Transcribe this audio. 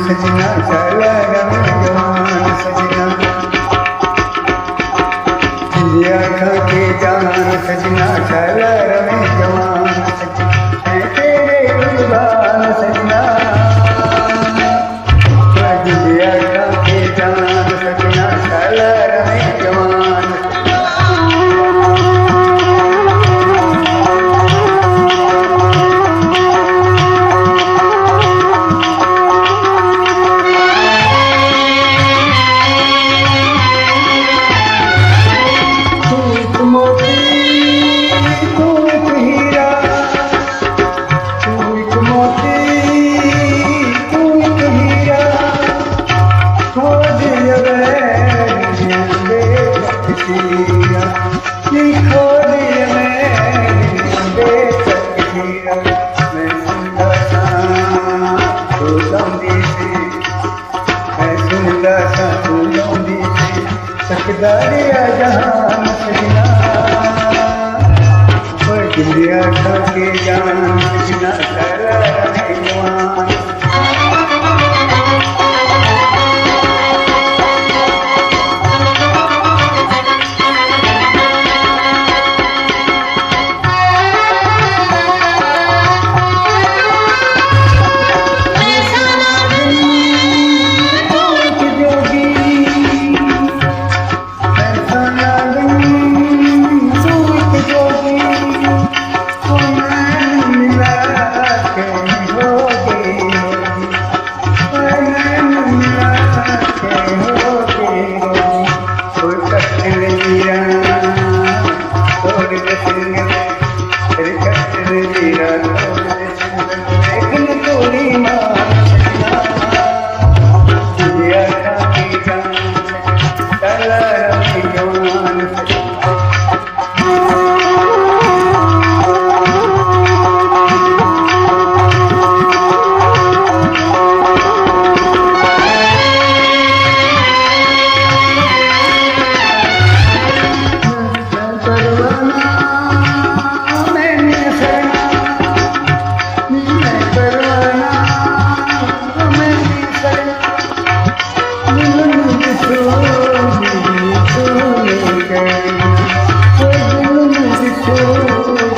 सजना चला रमे जवान सजना जिया खा के जान सजना चला रमे जवान सजना है तेरे कुर्बान सजना जिया खा के जान सजना चला रमे जवान दरिया जहान सजना दुनिया खा के जान सजना चला रमे जवान Oh